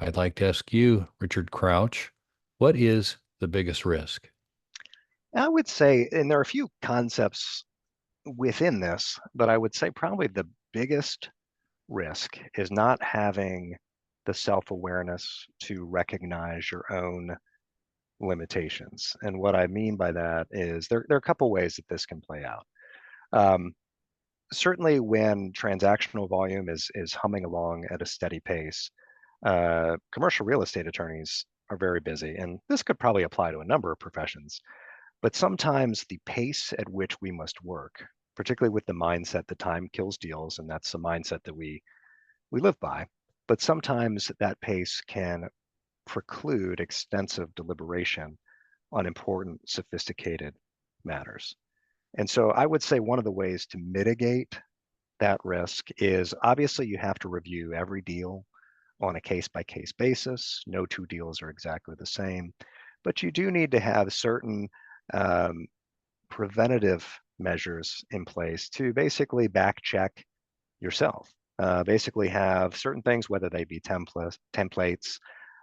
I'd like to ask you, Richard Crouch, what is the biggest risk? I would say, and there are a few concepts within this, but I would say probably the biggest risk is not having the self-awareness to recognize your own limitations. And what I mean by that is there are a couple ways that this can play out. Um, Certainly when transactional volume is humming along at a steady pace, commercial real estate attorneys are very busy, and this could probably apply to a number of professions. But sometimes the pace at which we must work, particularly with the mindset that time kills deals, and that's the mindset that we live by, but sometimes that pace can preclude extensive deliberation on important, sophisticated matters. And so I would say one of the ways to mitigate that risk is obviously you have to review every deal on a case by case basis. No two deals are exactly the same, but you do need to have certain um, preventative measures in place to basically back check yourself. Basically, have certain things, whether they be templates,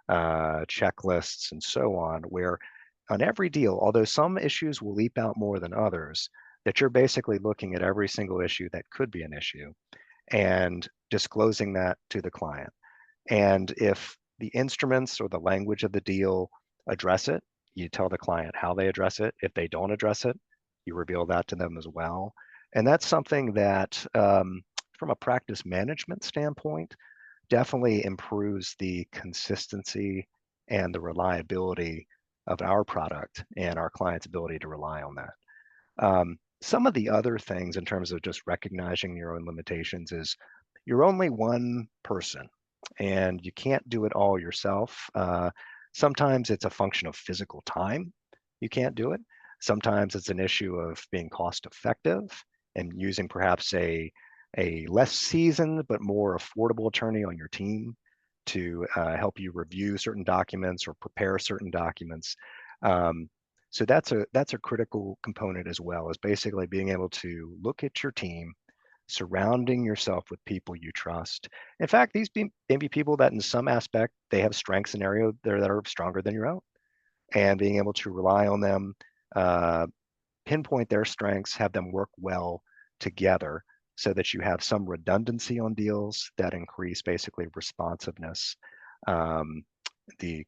checklists, and so on, where on every deal, although some issues will leap out more than others, that you're basically looking at every single issue that could be an issue and disclosing that to the client. And if the instruments or the language of the deal address it, you tell the client how they address it. If they don't address it, you reveal that to them as well. And that's something that, from a practice management standpoint, definitely improves the consistency and the reliability of our product and our client's ability to rely on that. Some of the other things in terms of just recognizing your own limitations is you're only one person and you can't do it all yourself. Sometimes it's a function of physical time. You can't do it. Sometimes it's an issue of being cost effective and using perhaps a less seasoned but more affordable attorney on your team to help you review certain documents or prepare certain documents. Um, so that's a critical component as well, is basically being able to look at your team, surrounding yourself with people you trust. In fact, these may be people that in some aspect they have strengths in area there that are stronger than your own, and being able to rely on them, uh, pinpoint their strengths, have them work well together so that you have some redundancy on deals that increase basically responsiveness, um, the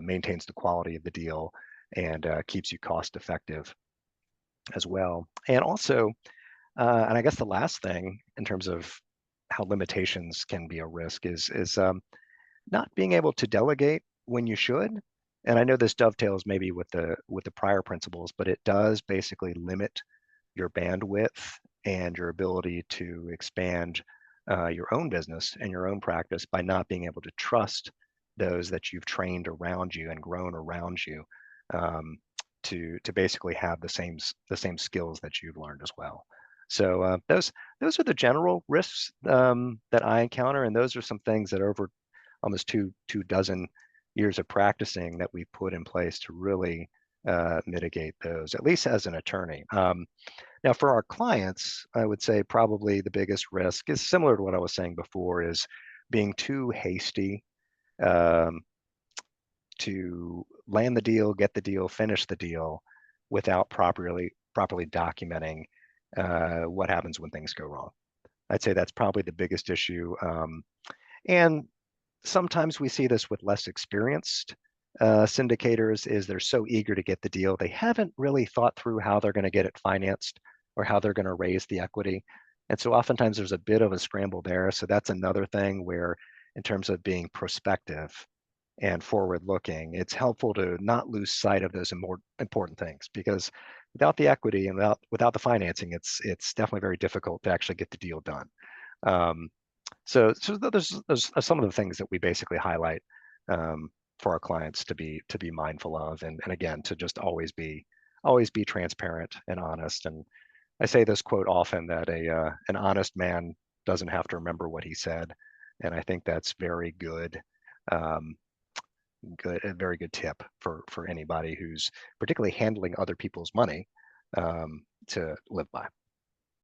maintains the quality of the deal, and keeps you cost effective as well. And also, and I guess the last thing in terms of how limitations can be a risk is not being able to delegate when you should. And I know this dovetails maybe with the prior principles, but it does basically limit your bandwidth and your ability to expand your own business and your own practice by not being able to trust those that you've trained around you and grown around you, um, to basically have the same skills that you've learned as well. So those are the general risks that I encounter, and those are some things that over almost two dozen years of practicing that we've put in place to really mitigate those, at least as an attorney. Now, for our clients, I would say probably the biggest risk is similar to what I was saying before, is being too hasty um, to land the deal, get the deal, finish the deal without properly documenting what happens when things go wrong. I'd say that's probably the biggest issue. And sometimes we see this with less experienced syndicators, is they're so eager to get the deal. They haven't really thought through how they're going to get it financed or how they're going to raise the equity. And so oftentimes there's a bit of a scramble there. So that's another thing where, in terms of being prospective and forward looking, it's helpful to not lose sight of those more important things, because without the equity and without the financing, it's definitely very difficult to actually get the deal done. Um, so there's some of the things that we basically highlight um, for our clients to be mindful of, and again, to just always be transparent and honest. And I say this quote often, that an honest man doesn't have to remember what he said, and I think that's um, a very good tip for anybody who's particularly handling other people's money, to live by.